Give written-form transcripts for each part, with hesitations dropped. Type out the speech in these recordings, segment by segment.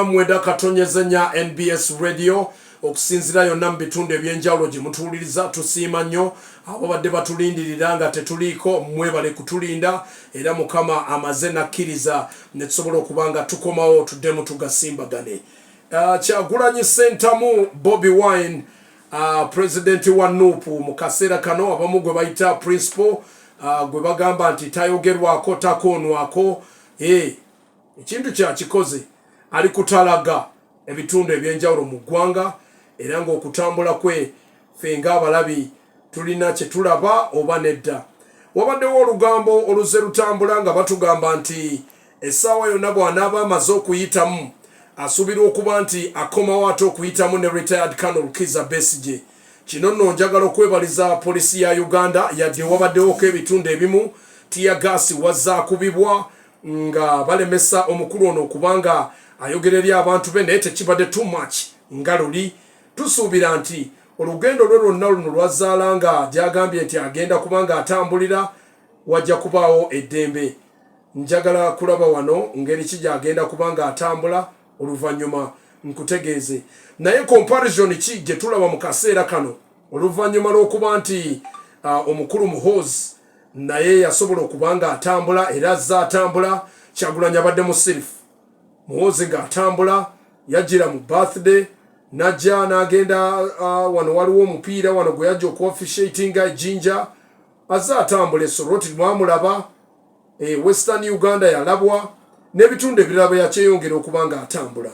Mwenda katonyezenya NBS Radio okusinzira yonna mu bitundu ebyenjawulo gye mutuwuliriza tusiima nnyo abo badde batulindirira nga tetuliiko mwebale kutulinda era Mukama amaze nakkiriza ne tusobola okuba nga tukomawo tuddemu tugasimbagane. Kyagulanyi Ssentamu Bobi Wine president wa Nuupu mu kaseera kano abamu gwe bayita principal gwe bagamba nti tayogerwako takoonwako ekintu kyakikoze ali kutalaga ebitundu ebyenjawulo mu ggwanga era ng'okutambula kwe ffe ng'abalabi tulina kye tulaba oba nedda. Wabaddewo olugambo oluze lutambula nga batugamba nti essaawa yonna bw'anaaba amaze okuyitamu asuubirwa okuba nti akomawo ate okuyitamu ne retired Colonel Kizza Besigye. Kino nno njagala okwebaliza poliisi ya Uganda yadde wabaddewoko ebitundu ebimu tiyagaasi wazzaakubibwa nga balemesa omukulu ono okubanga ayogerera abantu be naye tekibadde too much nga luli. Tusuubira nti olugendo lwe lwonna luno lwazaala nga gyagambye nti agenda kubanga atambulira wajja kubaawo eddembe. Njagala kulaba wano ngeri ki gyagenda kubanga atambula oluvannyuma nkutegeeze. Naye comparison ki gye tulaba mu kaseera kano oluvannyuma lw'okuba nti omukulu Muhoozi naye yasobola okubanga atambula era azza atambula. Kyagulanyi abadde mu sirifu. Muhoozi ng'atambula yajjira mu birthday najja n'agenda wano waliwo omupiira wano gwe yajja okuofficiatinga ejjinja azza atambula. Soroti mwamulaba Western Uganda yalabwa n'ebitundu ebirala bwe yakyeyongera okuba nga atambula.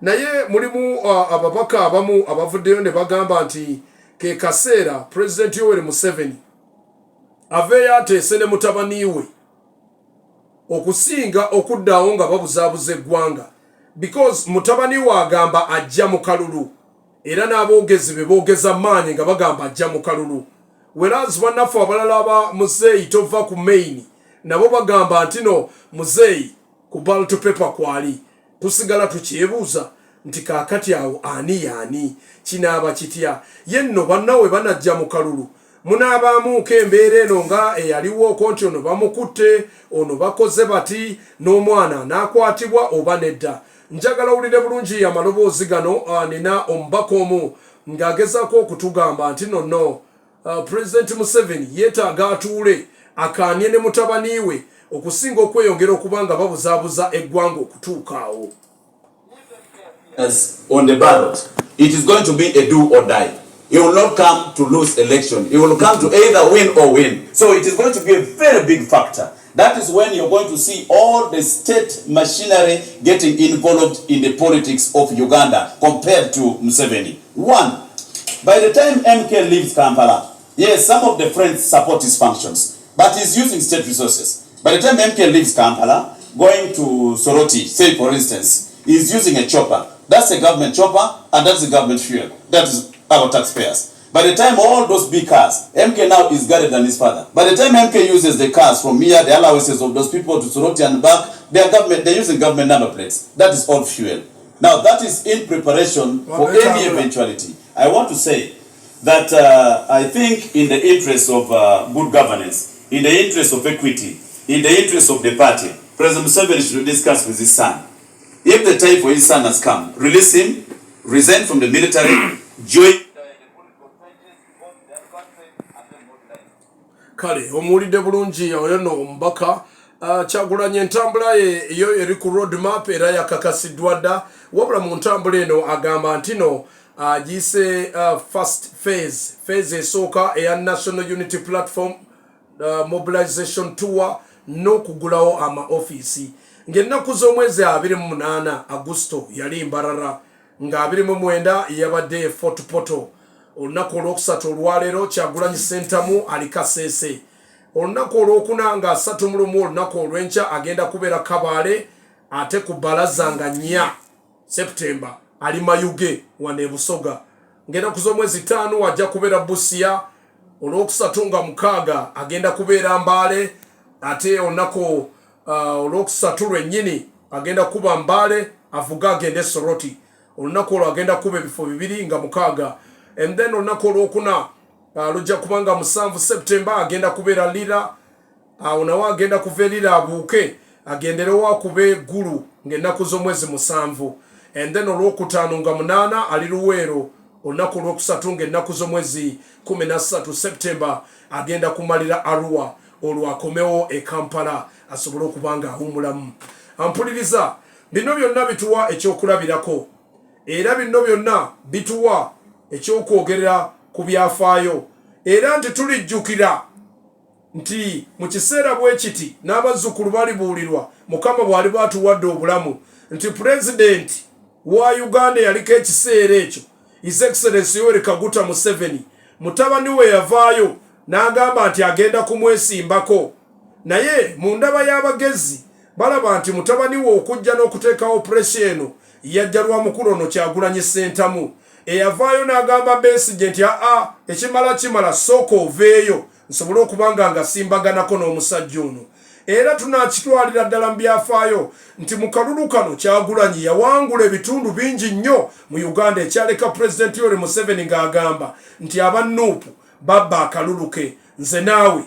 Naye mulimu ababaka abamu abavuddeyo ne bagamba nti ke kaseera President Yoweri Museveni aveeyo ateese ne mutabani we okusinga okuddawo nga babuzaabuza eggwanga, because mutabani we agamba ajja mu kalulu era n'aboogezi be boogeza maanyi nga bagamba ajja mu kalulu, whereas bannaffe abalala aba muzeeyi tova ku main nabo bagamba nti no muzeeyi ku ballot paper kwali. Tusigala tukyebuuza nti kaakati awo ani yaani kinaaba kitya yenno bannawe banajja mu kalulu munaabaamuuko embeera eno nga eyaliwo nti ono bamukutte ono bakoze bati n'omwana n'akwatibwa oba nedda. Njagala owulire bulungi amaloboozi gano. Nina omubaka omu ng'agezaako okutugamba nti nonno President Museveni yeetaaga atuule akaanye ne mutabani we okusinga okweyongera okuba nga babuzaabuza eggwanga okutuuka awo. On the ballot, it is going to be a do or die. He will not come to lose election. He will come to either win or win. So it is going to be a very big factor. That is when you're going to see all the state machinery getting involved in the politics of Uganda compared to Museveni. One, by the time MK leaves Kampala, yes, some of the friends support his functions, but he's using state resources. By the time MK leaves Kampala, going to Soroti, say for instance, he's using a chopper. That's a government chopper and that's a government fuel. That is our taxpayers. By the time all those big cars, MK now is guarded than his father. By the time MK uses the cars from here, the allowances of those people to Soroti and back, they're using government number plates. That is all fuel. Now that is in preparation for any eventuality. I want to say that I think in the interest of good governance, in the interest of equity, in the interest of the party, President Museveni should discuss with his son. If the time for his son has come, release him, resign from the military, join kale omuwulidde bulungi oyo no omubaka. Kyagulanyi entambula ye eyo eri ku road map era yakakasiddwa dda, wabula mu ntambula eno agamba nti no agiyise first phase esooka eya National Unity Platform mobilization tour n'okugulawo amaofiisi ng'ennaku z'omwezi 28 Agusto yali Mbarara nga 29 yabadde Fort Portal. Olunaku olwokusatu olwaleero Kyagulanyi Ssentamu ali Kasese. Olunaku olwokuna nga 31 olunaku olw'enkya agenda kubeera Kabale, ate ku bbalaza nga 4 September ali Mayuge wane e Busoga. Ng'ennaku z'omwezi 5 ajja kubeera Busia, olwokusatu nga 6 agenda kubeera Mbale, ate olunaku olwokusatu lwennyini agenda kuba Mbale avuga agende Soroti. Olunaku olwo agenda kuba ebifo 2 nga 6. And then olunaku olwokuna lujja kubanga 7 September agenda kubeera Lira, awo nawo agenda kuva Lira abuuke agenderewo akuba eggulu ng'ennaku z'omwezi 7. and then olwokutaano nga 8 ali Luweero olunaku olwokusatu ng'ennaku z'omwezi 13 September agenda kumalira Arua olwo akomewo e Kampala asobole okuba nga awummulamu. Ampuliriza, bino byonna bituwa ekyokulabirako era bino byonna bituwa ekyokwogerera ku byafaayo era nti tulijjukira nti mu kiseera bwe kiti n'abazzukulu balibuulirwa Mukama bw'ali batuwadde obulamu nti pulezidenti wa Uganda yaliko ekiseera ekyo His Excellency Yoweri Kaguta Museveni mutabani we yavaayo n'agamba nti agenda kumwesimbako, naye mu ndaba y'abagezi balaba nti mutabani we okujja n'okuteekawo operation eno yajja lwa mukulu ono Kyagulanyi Ssentamu eyavaayo n'agamba Besigye nti ekimala sooka oveeyo nsobole okubanga nga simbaganako n'omusajja ono. Era tunakitwalira ddala mu byafaayo nti mu kalulu kano Kyagulanyi yawangula ebitundu bingi nnyo mu Uganda ekyaleka Pulezidenti Yoweri Museveni ng'agamba nti aba Nuupu babba akalulu ke, nze naawe